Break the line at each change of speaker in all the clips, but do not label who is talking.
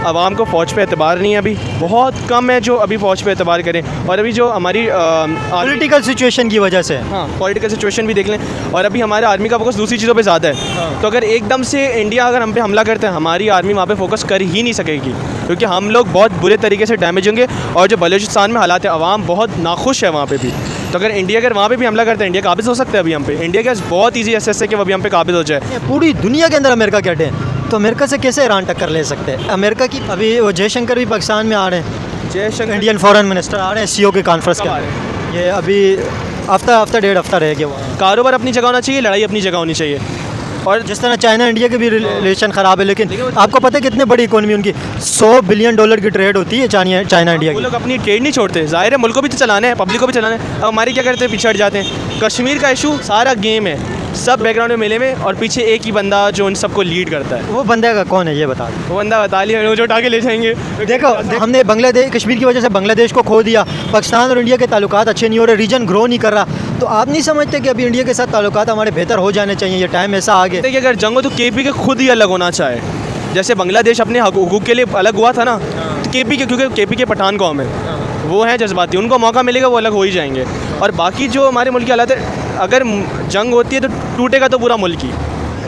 आवाम को फ़ौज पे एतबार नहीं है, अभी बहुत कम है जो अभी फ़ौज पे एतबार करें। और अभी जो हमारी
पॉलिटिकल सिचुएशन की वजह से,
हाँ पॉलिटिकल सिचुएशन भी देख लें, और अभी हमारे आर्मी का फोकस दूसरी चीज़ों पे ज़्यादा है। तो अगर एकदम से इंडिया अगर हम पे हमला करते हैं, हमारी आर्मी वहाँ पे फोकस कर ही नहीं सकेगी, क्योंकि हम लोग बहुत बुरे तरीके से डैमेज होंगे। और जो बलूचिस्तान में हालात है, अवाम बहुत नाखुश है वहाँ पे भी। तो अगर इंडिया वहाँ पे भी हमला करते हैं, इंडिया काबिज़ हो सकता है अभी हम पे। इंडिया के बहुत ईजी एसेस है कि वो अभी हम पे काबिज़ हो जाए।
पूरी दुनिया के अंदर अमेरिका क्या है, तो अमेरिका से कैसे ईरान टक्कर ले सकते हैं? अमेरिका की अभी वो जयशंकर भी पाकिस्तान में आ रहे हैं,
जयशंकर
इंडियन फॉरेन मिनिस्टर आ रहे हैं CO के कॉन्फ्रेंस के। ये अभी हफ्ता डेढ़ हफ्ता रह गया वहाँ।
कारोबार अपनी जगह होना चाहिए, लड़ाई अपनी जगह होनी चाहिए।
और जिस तरह चाइना इंडिया के भी रिलेशन ख़राब है, लेकिन आपको पता है कितने बड़ी इकोनॉमी उनकी, $100 बिलियन की ट्रेड होती है चाइना इंडिया की।
वो लोग अपनी ट्रेड नहीं छोड़ते, जाहिर है मुल्क को भी तो चलाना है, पब्लिक को भी चलाना है। अब हमारी क्या करते हैं, पिछड़ जाते हैं। कश्मीर का इशू सारा गेम है, सब बैकग्राउंड में मिले में, और पीछे एक ही बंदा जो उन सबको लीड करता है।
वो बंदे का कौन है ये बता दो।
वो बंदा बता लिया, जो उठा के ले जाएंगे।
देखो हमने बांग्लादेश, कश्मीर की वजह से बांग्लादेश को खो दिया, पाकिस्तान और इंडिया के ताल्लुकात अच्छे नहीं हो रहे, रीजन ग्रो नहीं कर रहा। तो आप नहीं समझते कि अभी इंडिया के साथ ताल्लुकात हमारे बेहतर हो जाने चाहिए? ये टाइम ऐसा आ गया।
देखिए अगर जंग हो तो KP के खुद ही अलग होना चाहे। जैसे बांग्लादेश अपने हुकूक के लिए अलग हुआ था ना, तो KP के, क्योंकि KP के पठान कौम है, वो हैं जज्बाती, उनको मौका मिलेगा वो अलग हो ही जाएंगे। और बाकी जो हमारे मुल्क की हालत है, अगर जंग होती है तो टूटेगा तो पूरा मुल्क ही।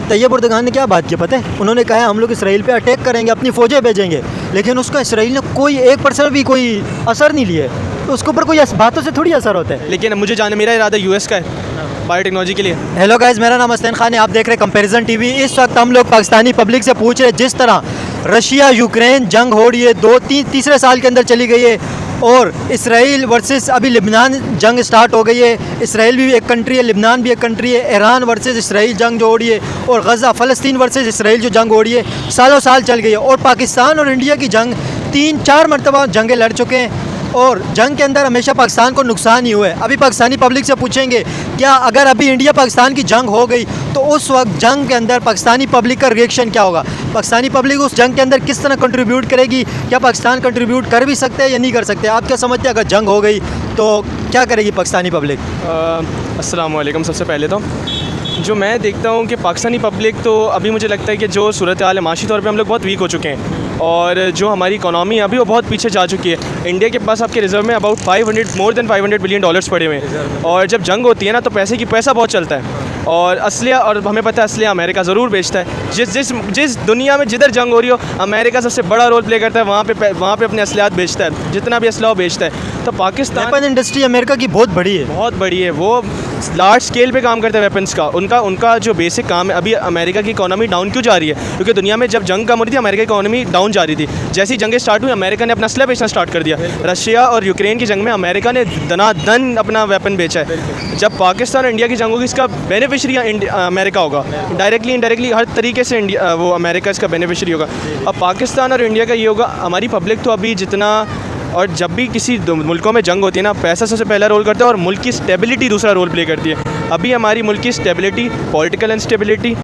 तैयब उर्दगान ने क्या बात की पता है? उन्होंने कहा हम लोग इसराइल पे अटैक करेंगे, अपनी फ़ौजें भेजेंगे, लेकिन उसका इसराइल ने कोई 1% भी कोई असर नहीं लिए। तो उसके ऊपर कोई बातों से थोड़ी असर होता है।
लेकिन मुझे जाने, मेरा इरादा US का है बायोटेक्नोलॉजी के लिए।
हेलो गाइस, मेरा नाम हसन खान है, आप देख रहे हैं कंपैरिजन टीवी। इस वक्त हम लोग पाकिस्तानी पब्लिक से पूछ रहे हैं, जिस तरह रशिया यूक्रेन जंग हो रही है, 2-3 साल के अंदर चली गई है, और इसराइल वर्सेस अभी लिबनान जंग स्टार्ट हो गई है। इसराइल भी एक कंट्री है, लिबनान भी एक कंट्री है। ईरान वर्सेस इसराइल जंग जो हो रही है, और गज़ा फ़लस्तीन वर्सेस इसराइल जो जंग हो रही है, सालों साल चल गई है। और पाकिस्तान और इंडिया की जंग 3-4 मरतबा जंगें लड़ चुके हैं, और जंग के अंदर हमेशा पाकिस्तान को नुकसान ही हुआ है। अभी पाकिस्तानी पब्लिक से पूछेंगे, क्या अगर अभी इंडिया पाकिस्तान की जंग हो गई तो उस वक्त जंग के अंदर पाकिस्तानी पब्लिक का रिएक्शन क्या होगा? पाकिस्तानी पब्लिक उस जंग के अंदर किस तरह कंट्रीब्यूट करेगी? क्या पाकिस्तान कंट्रीब्यूट कर भी सकते हैं या नहीं कर सकते? आप क्या समझते हैं अगर जंग हो गई तो क्या करेगी पाकिस्तानी पब्लिक?
अस्सलाम वालेकुम। सबसे पहले तो जो मैं देखता हूँ कि पाकिस्तानी पब्लिक, तो अभी मुझे लगता है कि जो सूरत हाल है माशी तौर पे हम लोग बहुत वीक हो चुके हैं, और जो हमारी इकोनॉमी अभी वो बहुत पीछे जा चुकी है। इंडिया के पास आपके रिजर्व में अबाउट मोर देन $500 बिलियन पड़े हुए हैं, और जब जंग होती है ना तो पैसा बहुत चलता है, और असलिया, और हमें पता है असलिया अमेरिका ज़रूर बेचता है। जिस दुनिया में जिधर जंग हो रही हो, अमेरिका सबसे बड़ा रोल प्ले करता है, वहाँ पे अपने असलियात बेचता है, जितना भी असला वो बेचता है। तो पाकिस्तान
वेपन इंडस्ट्री अमेरिका की बहुत बड़ी है,
वो लार्ज स्केल पे काम करता है वेपन्स का। उनका जो बेसिक काम है, अभी अमेरिका की इकोनॉमी डाउन क्यों जा रही है? क्योंकि दुनिया में जब जंग कम हो रही थी, अमेरिका की इकोनॉमी डाउन जा रही थी। जैसी जंगें स्टार्ट हुई, अमेरिका ने अपना असला बेचना स्टार्ट कर दिया। रशिया और यूक्रेन की जंग में अमेरिका ने दनादन अपना वेपन बेचा है। जब पाकिस्तान और इंडिया की जंग होगी, इसका बेनिफिशरी अमेरिका होगा, डायरेक्टली इनडायरेक्टली हर तरीके से वो अमेरिका इसका बेनिफिशरी होगा। अब पाकिस्तान और इंडिया का ये होगा, हमारी पब्लिक तो अभी जितना, और जब भी किसी मुल्कों में जंग होती है ना, पैसा सबसे पहला रोल करता है और मुल्क की स्टेबिलिटी दूसरा रोल प्ले करती है। अभी हमारी मुल्क की स्टेबिलिटी, पॉलिटिकल इंस्टेबिलिटी,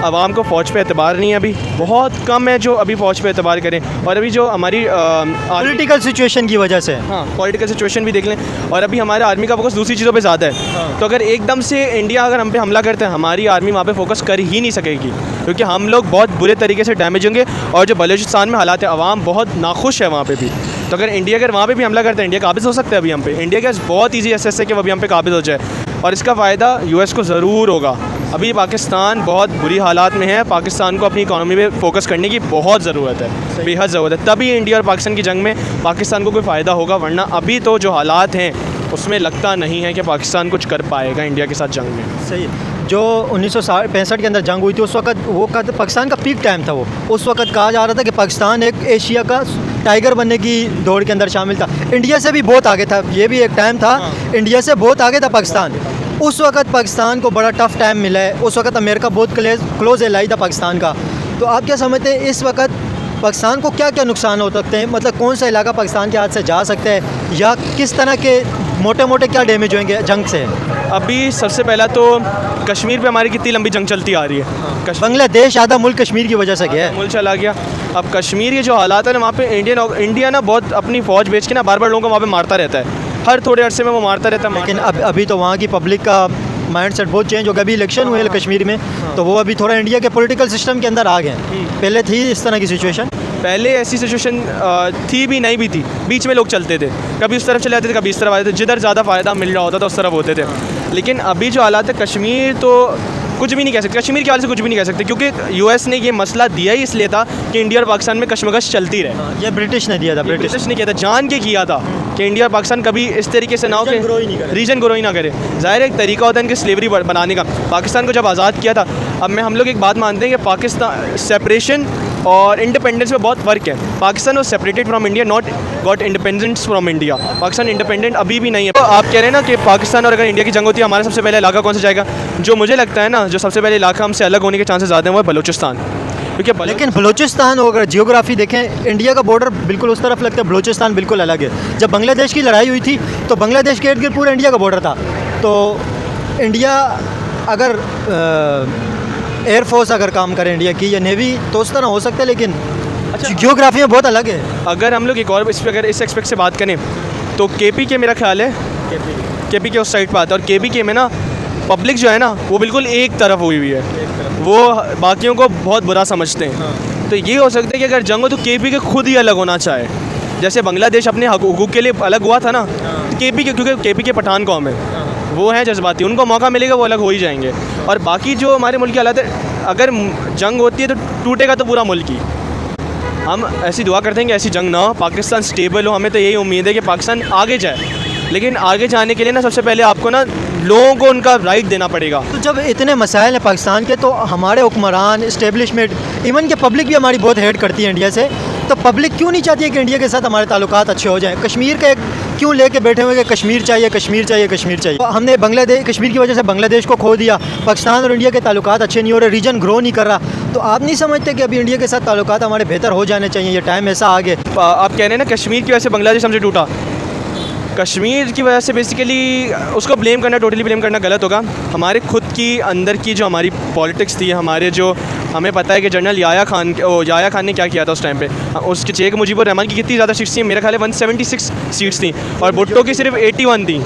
आवाम को फ़ौज पे एतबार नहीं है, अभी बहुत कम है जो अभी फ़ौज पे एतबार करें। और अभी जो हमारी
पॉलिटिकल सिचुएशन की वजह से,
हाँ पॉलिटिकल सिचुएशन भी देख लें, और अभी हमारे आर्मी का फोकस दूसरी चीज़ों पे ज़्यादा है। तो अगर एकदम से इंडिया अगर हम पे हमला करते हैं, हमारी आर्मी वहाँ पे फोकस कर ही नहीं सकेगी, क्योंकि हम लोग बहुत बुरे तरीके से डैमेज होंगे। और जो बलूचिस्तान में हालात है, अवाम बहुत नाखुश है वहाँ पे भी। तो अगर इंडिया वहाँ पे भी हमला करते हैं, इंडिया काबिज़ हो सकता है अभी हम पे। इंडिया के बहुत ईजी एसेस है कि वो अभी हम पे काबिज़ हो जाए, और इसका फ़ायदा US को ज़रूर होगा। अभी पाकिस्तान बहुत बुरी हालात में है, पाकिस्तान को अपनी इकोनॉमी पे फोकस करने की बहुत ज़रूरत है, बेहद ज़रूरत है। तभी इंडिया और पाकिस्तान की जंग में पाकिस्तान को कोई फ़ायदा होगा, वरना अभी तो जो हालात हैं उसमें लगता नहीं है कि पाकिस्तान कुछ कर पाएगा इंडिया के साथ जंग में।
सही। जो 1965 के अंदर जंग हुई थी, उस वक्त पाकिस्तान का पीक टाइम था। वो उस वक्त कहा जा रहा था कि पाकिस्तान एक एशिया का टाइगर बनने की दौड़ के अंदर शामिल था। इंडिया से भी बहुत आगे था, ये भी एक टाइम था, इंडिया से बहुत आगे था पाकिस्तान। उस वक्त पाकिस्तान को बड़ा टफ टाइम मिला है। उस वक्त अमेरिका बहुत क्लोज एलाई था पाकिस्तान का। तो आप क्या समझते हैं इस वक्त पाकिस्तान को क्या क्या नुकसान हो सकते हैं? मतलब कौन सा इलाका पाकिस्तान के हाथ से जा सकता है, या किस तरह के मोटे मोटे क्या डैमेज होंगे जंग से?
अभी सबसे पहला तो कश्मीर पे हमारी कितनी लंबी जंग चलती आ रही है।
बांग्लादेश आधा मुल्क कश्मीर की वजह से गया है,
मुल्क चला गया। अब कश्मीर के जो हालात है ना, वहाँ पे इंडिया ना बहुत अपनी फ़ौज बेच के ना बार बार लोगों को वहाँ पे मारता रहता है, हर थोड़े अरसे में वो मारता रहता है।
लेकिन अभी तो वहाँ की पब्लिक का माइंड सेट बहुत चेंज हो गया। अभी इलेक्शन हुए कश्मीर में, तो वो अभी थोड़ा इंडिया के पॉलिटिकल सिस्टम के अंदर आ गए। पहले थी इस तरह की सिचुएशन।
पहले ऐसी सिचुएशन थी भी नहीं भी थी, बीच में लोग चलते थे, कभी उस तरफ चले जाते थे, कभी इस तरफ आते थे, जिधर ज़्यादा फ़ायदा मिल रहा होता था उस तरफ होते थे। लेकिन अभी जो हालात है, कश्मीर तो कुछ भी नहीं कह सकते, कश्मीर के हाल से कुछ भी नहीं कह सकते, क्योंकि यूएस ने ये मसला दिया ही इसलिए था कि इंडिया और पाकिस्तान में कशमकश चलती रहे।
ये ब्रिटिश ने दिया था,
ब्रिटिश ने किया था, जान के किया था कि इंडिया और पाकिस्तान कभी इस तरीके से ना हो कि रीजन ग्रो ही ना करे। ज़ाहिर एक तरीका होता है इनके स्लेवरी बनाने का। पाकिस्तान को जब आज़ाद किया था, अब में हम लोग एक बात मानते हैं कि पाकिस्तान सेपरेशन और इंडिपेंडेंस में बहुत फ़र्क है। Pakistan was separated from India, not got independence from India. Pakistan independent अभी भी नहीं है। तो आप कह रहे हैं ना कि पाकिस्तान और अगर इंडिया की जंग होती है, हमारा सबसे पहले इलाका कौन सा जाएगा? जो मुझे लगता है ना, जो सबसे पहले इलाका हमसे अलग होने के चांसेस ज़्यादा हैं वो है बलूचिस्तान, क्योंकि
लेकिन बलूचिस्तान अगर जियोग्राफी देखें, इंडिया का बॉर्डर बिल्कुल उस तरफ लगता है, बलूचिस्तान बिल्कुल अलग है। जब बांग्लादेश की लड़ाई हुई थी तो बांग्लादेश के इर्द गिर्द पूरा इंडिया का बॉर्डर था। तो इंडिया अगर एयरफोर्स अगर काम करे इंडिया की या नेवी तो उस तरह हो सकता है, लेकिन जियोग्राफी में बहुत अलग है।
अगर हम लोग एक और इस पर अगर इस एक्सपेक्ट से बात करें तो केपी के मेरा ख्याल है केपी के उस साइड पर आता है, और केपी के में ना पब्लिक जो है ना वो बिल्कुल एक तरफ हुई हुई है, वो बाकियों को बहुत बुरा समझते हैं। तो ये हो सकता है कि अगर जंग हो तो केपी के खुद ही अलग होना चाहे, जैसे बांग्लादेश अपने हकूक़ के लिए अलग हुआ था ना, केपी के, क्योंकि केपी के पठान कौम है, वो हैं जज्बाती, उनको मौका मिलेगा वो अलग हो ही जाएंगे। और बाकी जो हमारे मुल्क की हालत है, अगर जंग होती है तो टूटेगा तो पूरा मुल्क ही। हम ऐसी दुआ करते हैं कि ऐसी जंग ना हो, पाकिस्तान स्टेबल हो। हमें तो यही उम्मीद है कि पाकिस्तान आगे जाए, लेकिन आगे जाने के लिए ना सबसे पहले आपको ना लोगों को उनका राइट देना पड़ेगा।
तो जब इतने मसाइल हैं पाकिस्तान के, तो हमारे हुक्मरान, इस्टेब्लिशमेंट, इवन के पब्लिक भी हमारी बहुत हेट करती है इंडिया से, तो पब्लिक क्यों नहीं चाहती है कि इंडिया के साथ हमारे ताल्लुकात अच्छे हो जाएं? कश्मीर का एक क्यों लेके बैठे हुए कि कश्मीर चाहिए, कश्मीर चाहिए, कश्मीर चाहिए? तो हमने बांग्लादेश, कश्मीर की वजह से बांग्लादेश को खो दिया, पाकिस्तान और इंडिया के ताल्लुकात अच्छे नहीं हो रहे, रीजन ग्रो नहीं कर रहा। तो आप नहीं समझते कि अभी इंडिया के साथ ताल्लुकात हमारे बेहतर हो जाने चाहिए? ये टाइम ऐसा आ गया।
आप कह रहे हैं ना कश्मीर की वजह से बांग्लादेश हमसे टूटा, कश्मीर की वजह से बेसिकली उसको ब्लेम करना, टोटली ब्लेम करना गलत होगा। हमारे खुद की अंदर की जो हमारी पॉलिटिक्स थी, हमारे जो हमें पता है कि जनरल याया खान ने क्या किया था उस टाइम पे। उसके शेख मुजीबुर रहमान की कितनी ज़्यादा सीट्स थी? मेरा ख्याल है 176 सीट्स थी और भुट्टो की सिर्फ 81 थी।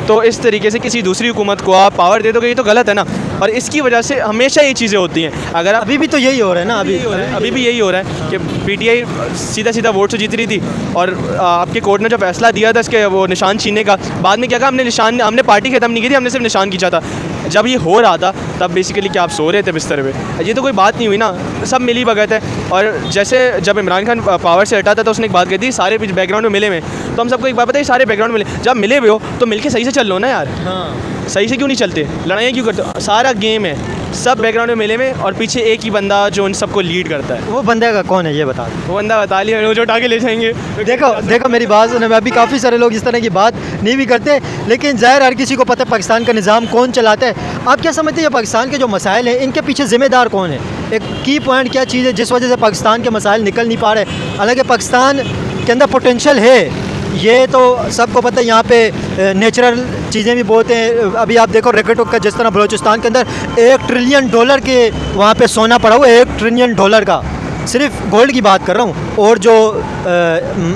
तो इस तरीके से किसी दूसरी हुकूमत को आप पावर दे दोगे, ये तो गलत है ना। और इसकी वजह से हमेशा ये चीज़ें होती हैं। अगर
अभी भी तो यही हो रहा है ना,
अभी भी यही हो रहा है कि पीटीआई सीधा सीधा वोट से जीत रही थी, और आपके कोर्ट ने जो फैसला दिया था इसके वो निशान छीनने का, बाद में क्या कहा, हमने पार्टी ख़त्म नहीं की थी, हमने सिर्फ निशान खींचा था। जब ये हो रहा था तब बेसिकली क्या आप सो रहे थे बिस्तर पे? ये तो कोई बात नहीं हुई ना, सब मिली भगत है। और जैसे जब इमरान खान पावर से हटा था तो उसने एक बात कही थी, सारे बैकग्राउंड में मिले हुए, तो हम सबको एक बात पता है, सारे बैकग्राउंड मिले, जब मिले हुए हो तो मिलके सही से चल लो ना यार। सही से क्यों नहीं चलते? लड़ाइयाँ क्यों करते हो? सारा गेम है, सब बैकग्राउंड में मिले हुए और पीछे एक ही बंदा जो उन सबको लीड करता है।
वो बंदे का कौन है ये बता दो।
वो बंदा बता लिया, वो जो उठा के ले जाएंगे।
देखो मेरी बात सुने, अभी काफ़ी सारे लोग इस तरह की बात नहीं भी करते, लेकिन ज़ाहिर हर किसी को पता है पाकिस्तान का निज़ाम कौन चलाता है। आप क्या समझते हैं ये पाकिस्तान के जो मसाइल हैं इनके पीछे ज़िम्मेदार कौन है? एक की पॉइंट क्या चीज़ है जिस वजह से पाकिस्तान के मसाइल निकल नहीं पा रहे? हालांकि पाकिस्तान के अंदर पोटेंशियल है, ये तो सबको पता है। यहाँ पे नेचुरल चीज़ें भी बहुत हैं। अभी आप देखो रैकेट का, जिस तरह बलूचिस्तान के अंदर $1 ट्रिलियन के वहाँ पे सोना पड़ा हुआ है, $1 ट्रिलियन का। सिर्फ गोल्ड की बात कर रहा हूँ, और जो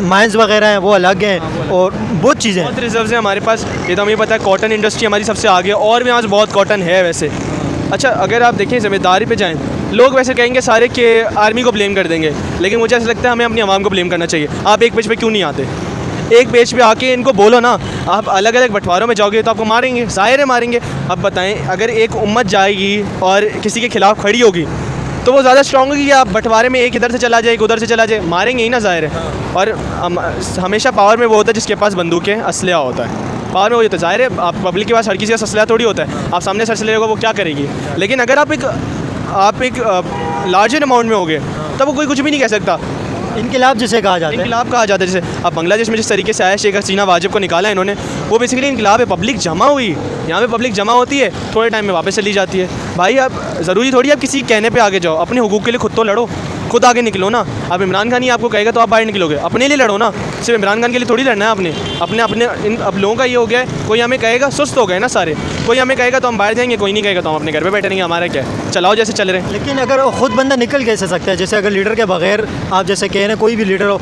माइंस वगैरह हैं वो अलग हैं, और बहुत चीज़ें हैं,
बहुत रिजर्व्स हैं हमारे पास। ये तो हमें पता है, कॉटन इंडस्ट्री हमारी सबसे आगे है, और भी यहाँ से बहुत कॉटन है वैसे। अच्छा, अगर आप देखें ज़िम्मेदारी पे जाएँ, लोग वैसे कहेंगे सारे कि आर्मी को ब्लेम कर देंगे, लेकिन मुझे ऐसा लगता है हमें अपनी आवाम को ब्लेम करना चाहिए। आप एक पेज पे क्यों नहीं आते? एक पेज पे आके इनको बोलो ना। आप अलग अलग बंटवारों में जाओगे तो आपको मारेंगे, ज़ाहिर है मारेंगे। अब बताएं, अगर एक उम्मत जाएगी और किसी के खिलाफ खड़ी होगी तो वो ज़्यादा स्ट्रॉन्ग होगी, कि आप बंटवारे में एक इधर से चला जाए, एक उधर से चला जाए, मारेंगे ही ना, ज़ाहिर है। और हमेशा पावर में वो होता है जिसके पास बंदूकें, असलहा होता है। पावर में वो होता है, ज़ाहिर है आप पब्लिक के पास हर किसी का असलहा थोड़ी होता है। आप सामने से असलहा होगा, वो क्या करेगी? लेकिन अगर आप एक लार्जर अमाउंट में होगे तब वो कोई कुछ भी नहीं कह सकता।
इनकलाब जिसे कहा जाता है,
इनकलाब कहा जाता है। जैसे अब बांग्लादेश में जिस तरीके से आया, शेख हसीना वाजिब को निकाला इन्होंने, वो बेसिकली इनकलाब है। पब्लिक जमा हुई, यहाँ पे पब्लिक जमा होती है, थोड़े टाइम में वापस चली जाती है। भाई अब ज़रूरी थोड़ी आप किसी कहने पे आगे जाओ, अपने हुकूक के लिए खुद तो लड़ो, खुद आगे निकलो ना। अब इमरान खान ही आपको कहेगा तो आप बाहर निकलोगे, अपने लिए लड़ो ना। सिर्फ इमरान खान के लिए थोड़ी लड़ना है अपने अब लोगों का ये हो गया है, कोई हमें कहेगा, सुस्त हो गए ना सारे, कोई हमें कहेगा तो हम बाहर जाएंगे, कोई नहीं कहेगा तो हम अपने घर पे बैठे रहेंगे, हमारा क्या है, चलाओ जैसे चल रहे हैं।
लेकिन अगर खुद बंदा निकल कैसे सकता है? जैसे अगर लीडर के बगैर, आप जैसे कह रहे हैं कोई भी लीडर हो,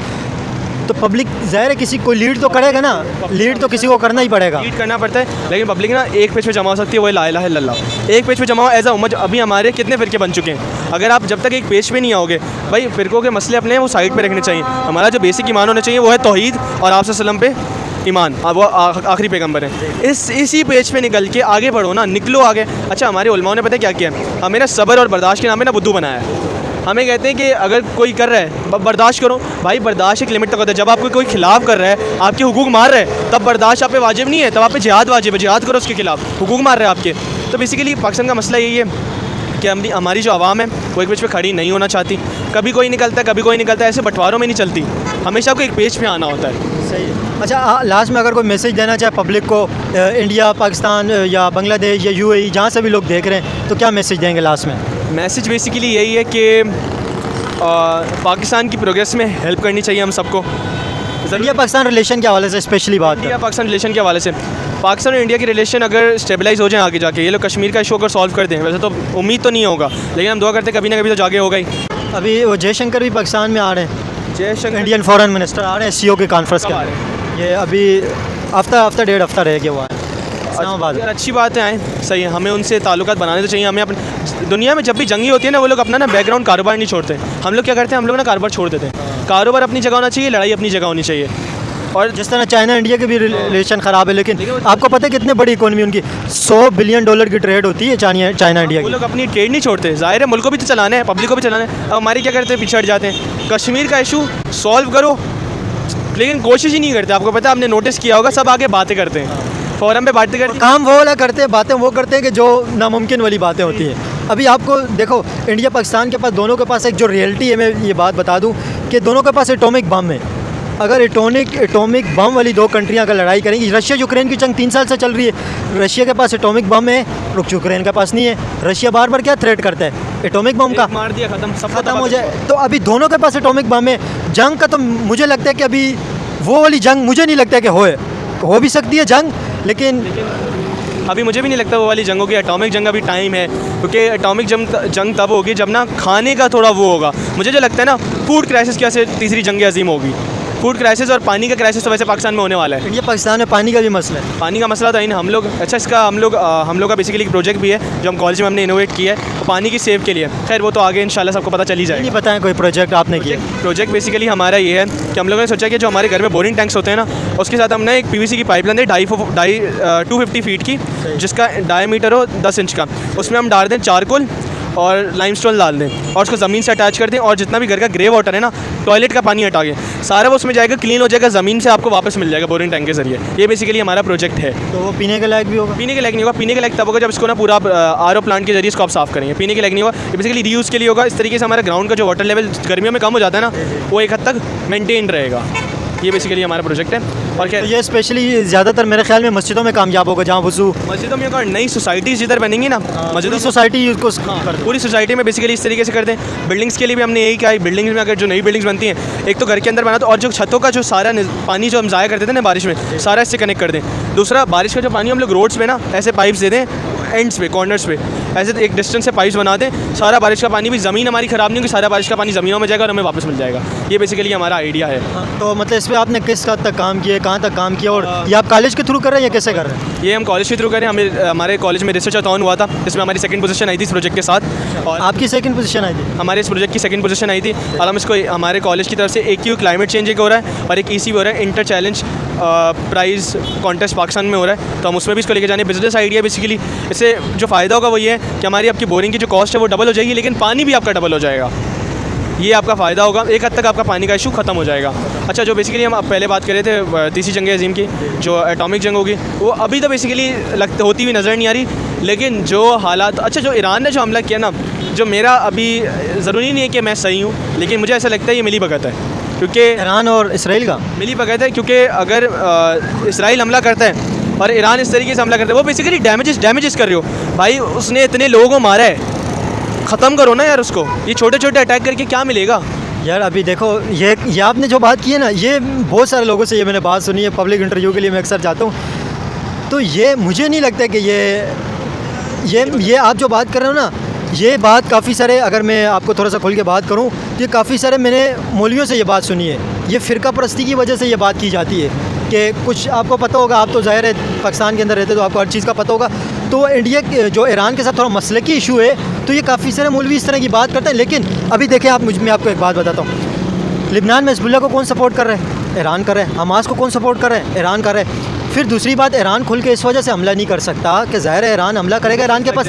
तो पब्लिक ज़ाहिर है किसी को लीड तो करेगा ना, लीड तो किसी को करना ही पड़ेगा।
लीड करना पड़ता है, लेकिन पब्लिक ना एक पेज पे जमा हो सकती है, वही ला इलाहा इल्लल्लाह। एक पेज पे जमा हो एज अ उम्मत। अभी हमारे कितने फ़िरके बन चुके हैं, अगर आप जब तक एक पेज पे नहीं आओगे भाई, फ़िरकों के मसले अपने हैं वो साइड पे रखने चाहिए। हमारा जो बेसिक ईमान होना चाहिए वो है तौहीद और आप सल्लल्लाहु अलैहि वसल्लम पे ईमान। अब वो आखिरी पैगंबर है। इसी पेज पे निकल के आगे बढ़ो ना, निकलो आगे। अच्छा, हमारे उलमाओं ने पता है क्या किया, हमें ना सब्र और बर्दाश्त के नाम पे ना बुद्धू बनाया है। हमें कहते हैं कि अगर कोई कर रहा है बर्दाश्त करो। भाई बर्दाश्त एक लिमिट तक होता है। जब आपको कोई खिलाफ कर रहा है, आपके हुकूक मार रहा है, तब बर्दाश्त आप पे वाजिब नहीं है, तब आप पे जिहाद वाजिब है। जिहाद करो उसके खिलाफ, हुकूक मार रहे हैं आपके। तो बेसिकली पाकिस्तान का मसला यही है कि हमारी जो आवाम है वो एक पेज पे खड़ी नहीं होना चाहती। कभी कोई निकलता है, कभी कोई निकलता है, ऐसे बंटवारों में नहीं चलती। हमेशा आपको एक पेज पे आना होता है।
सही है। अच्छा, लास्ट में अगर कोई मैसेज देना चाहे पब्लिक को, इंडिया, पाकिस्तान या बांग्लादेश या UAE, जहाँ से भी लोग देख रहे हैं, तो क्या मैसेज देंगे लास्ट में?
मैसेज बेसिकली यही है कि पाकिस्तान की प्रोग्रेस में हेल्प करनी चाहिए हम सबको।
इंडिया पाकिस्तान रिलेशन के हवाले से स्पेशली बात
इंडिया पाकिस्तान रिलेशन के हवाले से, पाकिस्तान और इंडिया की रिलेशन अगर स्टेबलाइज हो जाए आगे जाके, ये लोग कश्मीर का इशू अगर सॉल्व कर दें, वैसे तो उम्मीद तो नहीं होगा, लेकिन हम दुआ करते हैं कभी ना कभी तो जाके होगा ही।
अभी वो जयशंकर भी पाकिस्तान में आ रहे हैं,
जयशंकर
इंडियन फॉरेन मिनिस्टर आ रहे हैं SCO के कॉन्फ्रेंस के लिए। ये अभी हफ्ता डेढ़ हफ्ता रह गया हुआ है इस्लामाबाद।
यार अच्छी बात है, आए सही है, हमें उनसे ताल्लुकात बनाने तो चाहिए। हमें अपने दुनिया में जब भी जंगी होती है ना, वो लोग अपना ना बैकग्राउंड कारोबार नहीं छोड़ते। हम लोग क्या करते हैं, हम लोग ना कारोबार छोड़ देते हैं। कारोबार अपनी जगह होना चाहिए, लड़ाई अपनी जगह होनी चाहिए।
और जिस तरह चाइना इंडिया के भी रिलेशन ख़राब है, लेकिन आपको पता है कितनी बड़ी इकोनॉमी उनकी, $100 बिलियन की ट्रेड होती है चाइना इंडिया
वो
की।
लोग अपनी ट्रेड नहीं छोड़ते। ज़ाहिर है मुल्क को भी तो चलाना है, पब्लिक को भी चलाना है। अब हमारी क्या करते हैं, पीछे हट जाते हैं। कश्मीर का इशू सॉल्व करो, लेकिन कोशिश ही नहीं करते। आपको पता है, आपने नोटिस किया होगा, सब आगे बातें करते हैं, फोरम पे बातें करते हैं।
काम वो वाला करते हैं, बातें वो करते हैं कि जो नामुमकिन वाली बातें होती हैं। अभी आपको देखो, इंडिया पाकिस्तान के पास, दोनों के पास एक जो रियलिटी है, मैं ये बात बता दूं कि दोनों के पास एटॉमिक बम है। अगर एटॉमिक बम वाली दो कंट्रियां अगर लड़ाई करेंगी, रशिया यूक्रेन की जंग 3 साल से चल रही है, रशिया के पास एटॉमिक बम है, यूक्रेन के पास नहीं है। रशिया बार बार क्या थ्रेट करता है, एटॉमिक बम का,
मार दिया, खत्म, सब
खत्म हो जाए। तो अभी दोनों के पास एटॉमिक बम है। जंग का तो मुझे लगता है कि अभी वो वाली जंग मुझे नहीं लगता है कि हो भी सकती है जंग, लेकिन
अभी मुझे भी नहीं लगता वो वाली जंग होगी। एटॉमिक जंग अभी टाइम है, क्योंकि एटॉमिक जंग तब होगी जब ना खाने का थोड़ा वो होगा। मुझे जो लगता है ना, फूड क्राइसिस की वजह से तीसरी जंग अजीम होगी। फूड क्राइसिस और पानी का क्राइसिस तो वैसे पाकिस्तान में होने वाला है।
इंडिया पाकिस्तान में पानी का भी मसला है।
पानी का मसला था इन हम लोग, अच्छा इसका हम लोग का बेसिकली एक प्रोजेक्ट भी है जो हम कॉलेज में हमने इनोवेट किया है पानी की सेव के लिए। खैर वो तो आगे इंशाल्लाह सबको पता चली जाएगी।
नहीं बताएं कोई प्रोजेक्ट आपने किया?
प्रोजेक्ट बेसिकली हमारा ये है कि हम लोगों ने सोचा कि जो हमारे घर में बोरिंग टैंक्स होते हैं ना, उसके साथ हमने एक PVC की पाइप लाइन दी 250 फीट की, जिसका डायमीटर हो 10 इंच का। उसमें हम डाल दें चारकोल और लाइमस्टोन डाल दें और उसको ज़मीन से अटैच कर दें, और जितना भी घर का ग्रे वाटर है ना, टॉयलेट का पानी हटा के सारा वो उसमें जाएगा, क्लीन हो जाएगा, ज़मीन से आपको वापस मिल जाएगा बोरिंग टैंक के जरिए। ये बेसिकली हमारा प्रोजेक्ट है।
तो वो पीने के लायक भी होगा?
पीने के लायक नहीं होगा। पीने के लायक तब होगा जब इसको ना पूरा RO प्लांट के जरिए इसको आप साफ़ करेंगे। पीने के लायक नहीं होगा, ये बेसिकली रीयूज़ के लिए होगा। इस तरीके से हमारा ग्राउंड का जो वाटर लेवल गर्मियों में कम हो जाता है ना, वो एक हद तक मेनटेन रहेगा। ये बेसिकली हमारा प्रोजेक्ट है। और क्या
तो ये स्पेशली ज़्यादातर मेरे ख्याल में मस्जिदों में कामयाब होगा, जहाँ वज़ू
मस्जिदों में अगर नई सोसाइटीज़ जिधर बनेंगी ना, मस्जिदों
सोसाइटी उसको
पूरी सोसाइटी में बेसिकली इस तरीके से करते हैं। बिल्डिंग्स के लिए भी हमने यही कहा है, बिल्डिंग्स में अगर जो नई बिल्डिंग्स बनती हैं, एक तो घर के अंदर बना दो, और जो छतों का जो सारा पानी जो हम ज़ाया करते थे ना बारिश में, सारा इससे कनेक्ट कर दें। दूसरा, बारिश का जो पानी हम लोग रोड्स पे ना ऐसे पाइप्स दे दें, एंड्स पे, कॉर्नर्स पे, ऐसे एक डिस्टेंस से पाइप्स बना दें। सारा बारिश का पानी भी, ज़मीन हमारी ख़राब नहीं होगी, सारा बारिश का पानी ज़मीनों में जाएगा और हमें वापस मिल जाएगा। ये बेसिकली हमारा आइडिया है।
तो मतलब इस पर आपने किस हद तक काम किया, कहाँ तक काम किया, और ये आप कॉलेज के थ्रू कर रहे हैं या कैसे कर रहे हैं?
ये हम कॉलेज के थ्रू करें। हमारे कॉलेज में रिसर्च अथॉन हुआ था, जिसमें हमारी सेकंड पोजीशन आई थी इस प्रोजेक्ट के साथ। और
आपकी सेकंड पोजीशन आई थी?
हमारे इस प्रोजेक्ट की सेकंड पोजीशन आई थी, और हम इसको हमारे कॉलेज की तरफ से एक क्लाइमेट चेंज एक हो रहा है और एक EC हो रहा है, inter challenge prize contest Pakistan में हो रहा है, तो हम उसमें भी इसको लेके जाने। बिजनेस आइडिया बेसिकली इससे जो फ़ायदा होगा वो ये है कि हमारी आपकी बोरिंग की जो कॉस्ट है वो डबल हो जाएगी, लेकिन पानी भी आपका डबल हो जाएगा। ये आपका फ़ायदा होगा, एक हद तक आपका पानी का इशू ख़त्म हो जाएगा। अच्छा, जो बेसिकली हम पहले बात कर रहे थे तीसरी जंग अजीम की, जो एटॉमिक जंग होगी, वो अभी तो बेसिकली होती हुई नज़र नहीं आ रही, लेकिन जो हालात, अच्छा जो ईरान ने जो हमला किया ना, जो मेरा अभी ज़रूरी नहीं है कि मैं सही हूँ, लेकिन मुझे ऐसा लगता है ये मिली भगत है, क्योंकि
ईरान और इसराइल का
मिली भगत है। क्योंकि अगर इसराइल हमला करता है और ईरान इस तरीके से हमला करता है, वो बेसिकली डैमेजेस कर रहे हो भाई। उसने इतने लोगों को मारा है, ख़त्म करो ना यार उसको। ये छोटे छोटे अटैक करके क्या मिलेगा
यार? अभी देखो, ये आपने जो बात की है ना, ये बहुत सारे लोगों से ये मैंने बात सुनी है, पब्लिक इंटरव्यू के लिए मैं अक्सर जाता हूँ, तो ये मुझे नहीं लगता कि ये आप जो बात कर रहे हो ना, ये बात काफ़ी सारे, अगर मैं आपको थोड़ा सा खुल के बात करूँ, ये काफ़ी सारे मैंने मौलवियों से ये बात सुनी है। ये फ़िरका परस्ती की वजह से ये बात की जाती है कि कुछ आपको पता होगा, आप तो ज़ाहिर है पाकिस्तान के अंदर रहते तो आपको हर चीज़ का पता होगा। तो इंडिया जो ईरान के साथ थोड़ा मसलकी इशू है, तो ये काफ़ी सारे मौलवी इस तरह की बात करते हैं। लेकिन अभी देखें आप, मैं आपको एक बात बताता हूँ, लिबनान में हिज़्बुल्लाह को कौन सपोर्ट कर रहा है? ईरान कर रहा है। हमास को कौन सपोर्ट कर रहा है? ईरान कर रहा है। फिर दूसरी बात, ईरान खुल के इस वजह से हमला नहीं कर सकता कि ज़ाहिर है ईरान हमला करेगा। ईरान के पास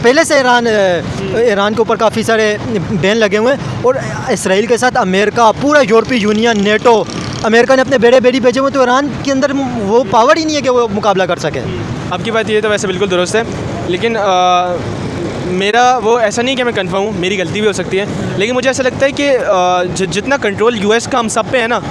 पहले से ईरान के ऊपर काफ़ी सारे बैन लगे हुए हैं, और इसराइल के साथ अमेरिका, पूरा यूरोपीय यूनियन, नेटो, अमेरिका ने अपने बेड़े बेड़ी भेजे हुए, तो ईरान के अंदर वो पावर ही नहीं है कि वो मुकाबला कर सके।
आपकी बात ये तो वैसे बिल्कुल दुरुस्त है, लेकिन मेरा वो ऐसा नहीं कि मैं कन्फर्म हूँ, मेरी गलती भी हो सकती है, लेकिन मुझे ऐसा लगता है कि जितना कंट्रोल यूएस का हम सब पे है ना,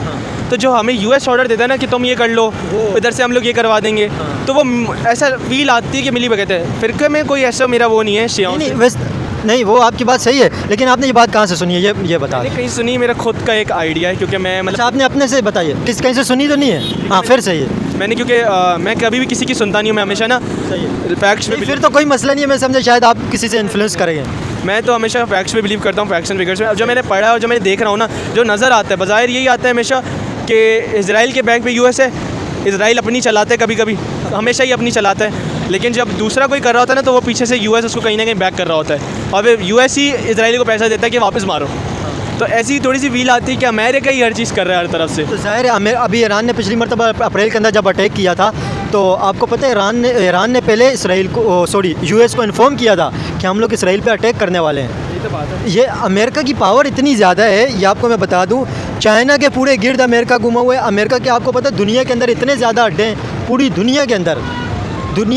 तो जो हमें यूएस ऑर्डर देता है ना कि तुम ये कर लो, इधर से हम लोग ये करवा देंगे, तो वो ऐसा फील आती है कि मिली भगत है। फिर में कोई ऐसा मेरा वो नहीं है शियाओं से।
नहीं, वो आपकी बात सही है, लेकिन आपने ये बात कहाँ से सुनी है? ये बता दें।
कहीं सुनी, मेरा खुद का एक आइडिया है, क्योंकि मैं
अच्छा, आपने अपने से बताइए, कहीं से सुनी तो नहीं है? हाँ, फिर सही है।
मैंने, क्योंकि मैं कभी भी किसी की सुनता नहीं हूँ, मैं हमेशा ना फैक्ट्स पे।
फिर तो कोई मसला नहीं है, मैं समझा शायद आप किसी से इन्फ्लुएंस करेंगे।
मैं तो हमेशा फैक्ट्स पे बिलीव करता हूँ, फैक्ट्स एंड फिगर्स में। अब जो मैंने पढ़ा है और जो मैं देख रहा हूँ ना, जो नज़र आता है बज़ाहिर यही आता है हमेशा कि इजराइल के बैंक पे यूएस है, इजराइल अपनी चलाता है, कभी कभी हमेशा ही अपनी चलाता है, लेकिन जब दूसरा कोई कर रहा होता है ना, तो वो पीछे से यूएस उसको कहीं ना कहीं बैक कर रहा होता है, और फिर यूएस ही इजराइल को पैसा देता है कि वापस मारो। तो ऐसी थोड़ी सी फील आती है कि अमेरिका ही हर चीज़ कर रहा है हर तरफ से।
तो ज़ाहिर है, अभी ईरान ने पिछली मरतबा अप्रैल के अंदर जब अटैक किया था, तो आपको पता है ईरान ने पहले यूएस को इन्फॉर्म किया था कि हम लोग इसराइल पे अटैक करने वाले हैं।
यही तो बात है।
ये अमेरिका की पावर इतनी ज़्यादा है, ये आपको मैं बता दूं, चाइना के पूरे गिर्द अमेरिका घुमा हुआ है। अमेरिका के आपको पता है दुनिया के अंदर इतने ज़्यादा अड्डे हैं, पूरी दुनिया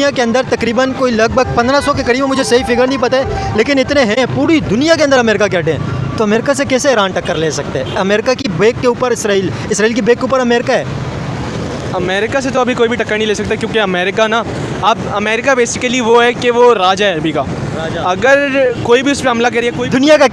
के अंदर तकरीबन कोई लगभग 1500 के करीब, मुझे सही फिगर नहीं पता है, लेकिन इतने हैं पूरी दुनिया के अंदर अमेरिका के अड्डे हैं। तो अमेरिका से कैसे ईरान टक्कर ले सकते हैं? अमेरिका की बैक के ऊपर इसराइल की बैक के ऊपर अमेरिका है।
अमेरिका से तो अभी कोई भी टक्कर नहीं ले सकता, क्योंकि अमेरिका ना, अब अमेरिका बेसिकली वो है कि वो राजा है अभी का। अगर कोई भी उस पर हमला करिए, कोई
दुनिया का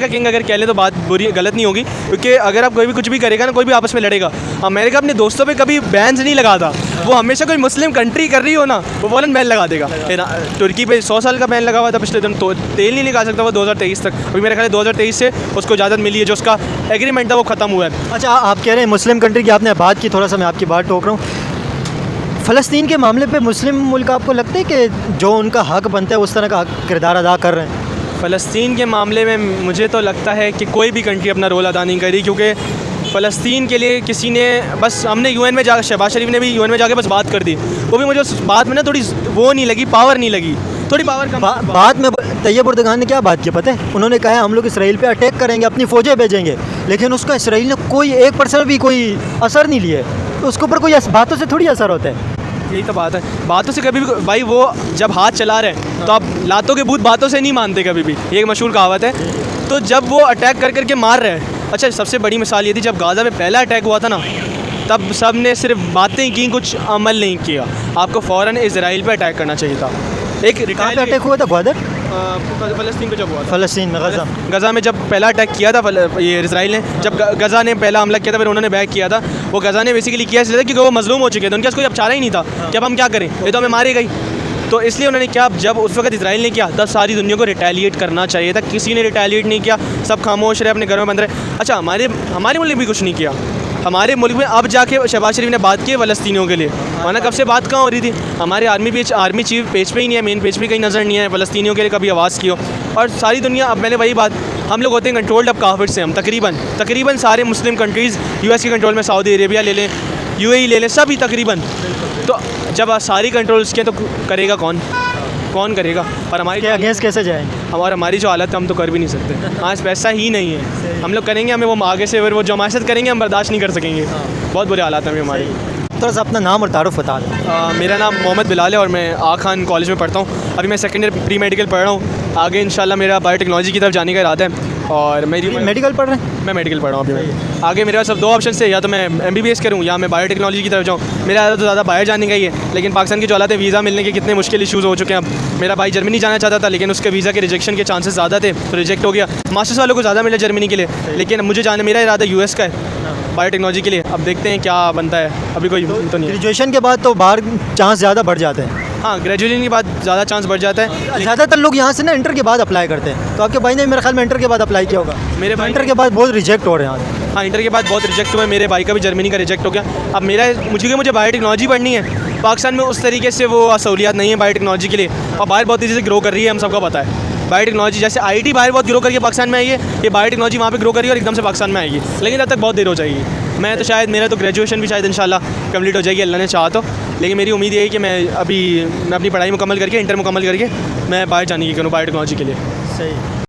किंग
अगर कह लें तो बात बुरी गलत नहीं होगी, क्योंकि अगर आप कोई भी कुछ भी करेगा ना, कोई भी आपस में लड़ेगा। अमेरिका अपने दोस्तों पे कभी बैन्स नहीं लगाता, वो हमेशा कोई मुस्लिम कंट्री कर रही हो ना, वो फ़ौरन बैन लगा देगा। तुर्की पे 100 साल का बैन लगा हुआ था पिछले दिन, तो तेल नहीं निकाल सकता वो 2023 तक। अभी मेरे ख्याल 2023 से उसको इजाज़त मिली है, जो उसका एग्रीमेंट था वो ख़त्म हुआ है।
अच्छा, आप कह रहे हैं मुस्लिम कंट्री की आपने बात की, थोड़ा सा मैं आपकी बात टोक रहा हूँ। फ़लस्तीन के मामले पे मुस्लिम मुल्क आपको लगता है कि जो उनका हक बनता है उस तरह का किरदार अदा कर रहे हैं?
फ़लस्तीन के मामले में मुझे तो लगता है कि कोई भी कंट्री अपना रोल अदा नहीं करी, क्योंकि फ़लस्तीन के लिए किसी ने बस, हमने यूएन में जा, शहबाज शरीफ ने भी यूएन में जाके बस बात कर दी, वो भी मुझे उस बात में ना थोड़ी वो नहीं लगी, पावर नहीं लगी, थोड़ी पावर कम।
बात में तैयब उर्दगान ने क्या बात की पता है? उन्होंने कहा है हम लोग इसराइल पे अटैक करेंगे, अपनी फ़ौजें भेजेंगे, लेकिन उसका इसराइल ने कोई 1% भी कोई असर नहीं लिया। उसके ऊपर कोई बातों से थोड़ी असर होता है।
यही तो बात है, बातों से कभी भी भाई, वो जब हाथ चला रहे हैं तो आप लातों के भूत बातों से नहीं मानते कभी भी, ये एक मशहूर कहावत है। तो जब वो अटैक कर करके मार रहे हैं, अच्छा सबसे बड़ी मिसाल ये थी जब गाज़ा में पहला अटैक हुआ था ना, तब सब ने सिर्फ बातें की, कुछ अमल नहीं किया। आपको फ़ौरन इजराइल पे अटैक करना चाहिए था। एक
अटैक हुआ था ग्वादर,
फ़लस्तीन पे जब हुआ था,
फ़लस्तीन में
गज़ा में जब पहला अटैक किया था ये इसराइल ने, जब गज़ा ने पहला हमला किया था, फिर उन्होंने बैक किया था। वो गज़ा ने बेसिकली किया इसलिए था क्योंकि वो मजलूम हो चुके थे, उनके पास कोई अब चारा ही नहीं था कि अब हम क्या करें, ये तो हमें मारी गई। तो इसलिए उन्होंने क्या, जब उस वक्त इसराइल ने किया, तब सारी दुनिया को रिटेलिएट करना चाहिए था। किसी ने रिटेलिएट नहीं किया, सब खामोश रहे, अपने घरों में बंद रहे। अच्छा, हमारे मुल्क ने भी कुछ नहीं किया। हमारे मुल्क में अब जाके शहबाज शरीफ ने बात की है फ़लस्तीनियों के लिए, वरना कब से बात कहाँ हो रही थी। हमारे आर्मी चीफ पेज पे ही नहीं है, मेन पेज पे कहीं नज़र नहीं है फ़लस्तीनियों के लिए कभी आवाज़ की हो। और सारी दुनिया, अब मैंने वही बात, हम लोग होते हैं कंट्रोल्ड अब काफिर से, हम तकरीबन सारे मुस्लिम कंट्रीज़ यूएस के कंट्रोल में, सऊदी अरेबिया ले लें, यूएई ले लें, सभी तकरीबन। तो जब सारी कंट्रोल उसके, तो करेगा कौन करेगा? और हमारे
अगेंस्ट कैसे जाएंगे?
हमारी जो हालत है, हम तो कर भी नहीं सकते। आज पैसा ही नहीं है, हम लोग करेंगे, हमें वो आगे से वो जो हमारे करेंगे हम बर्दाश्त नहीं कर सकेंगे। बहुत बुरे हालात हैं हमारे।
थोड़ा सा अपना नाम और तारुफ बता दें।
मेरा नाम मोहम्मद बिलाल है और मैं आगा खान कॉलेज में पढ़ता हूँ। अभी मैं सेकेंड ईयर प्री मेडिकल पढ़ रहा हूँ। आगे इंशाल्लाह मेरा बायोटेक्नोलॉजी की तरफ जाने का इरादा है। और मेरी
मेडिकल पढ़ रहे हैं?
मैं मेडिकल पढ़ रहा हूँ अभी मैं। आगे मेरे पास सब 2 ऑप्शन है, या तो मैं MBBS करूँ या मैं बायोटेक्नोलॉजी की तरफ जाऊँ। मेरा तो ज़्यादा बाहर जाने का ही है, लेकिन पाकिस्तान की जो हालत है, वीज़ा मिलने के कितने मुश्किल इशूज़ हो चुके हैं। अब मेरा भाई जर्मनी जाना चाहता था, लेकिन उसके वीज़ा के रिजेक्शन के चांसेस ज़्यादा थे, तो रिजेक्ट हो गया। मास्टर्स वालों को ज़्यादा मिला जर्मनी के लिए, लेकिन मुझे जाने, मेरा इरादा US का है बायोटेक्नोलॉजी के लिए। अब देखते हैं क्या बनता है, अभी कोई तो नहीं है।
ग्रेजुएशन के बाद तो बाहर चांस ज़्यादा बढ़ जाते हैं।
हाँ, ग्रेजुएशन के बाद ज़्यादा चांस बढ़ जाता है।
ज़्यादातर लोग यहाँ से ना इंटर के बाद अप्लाई करते हैं, तो आपके भाई ने मेरे ख्याल में इंटर के बाद अप्लाई किया होगा।
मेरे भाई
इंटर के बाद बहुत रिजेक्ट हो रहे हैं यहाँ।
हाँ, इंटर के बाद बहुत रिजेक्ट हुआ है। मेरे भाई का भी जर्मनी का रिजेक्ट हो गया। अब मुझे बायोटेक्नोलॉजी पढ़नी है। पाकिस्तान में उस तरीके से वो सहूलियात नहीं है बायोटेक्नोलॉजी के लिए, और बाहर बहुत तेज़ी से ग्रो कर रही है, हम सबको पता है। बायोटेक्नोलॉजी जैसे आईटी बाहर बहुत ग्रो करके पाकिस्तान में आई है, ये बायोटेक्नोलॉजी वहाँ पे ग्रो करी है और एकदम से पाकिस्तान में आएगी, लेकिन तब तक बहुत देर हो जाएगी। मैं तो शायद मेरा तो ग्रेजुएशन भी शायद इंशाल्लाह कंप्लीट हो जाएगी, अल्लाह ने चाहा तो। लेकिन मेरी उम्मीद ये है कि मैं अपनी पढ़ाई मुकम्मल करके, इंटर मुकम्मल करके मैं बाहर जाने की करूँ बायोटेक्नोलॉजी के लिए।
सही।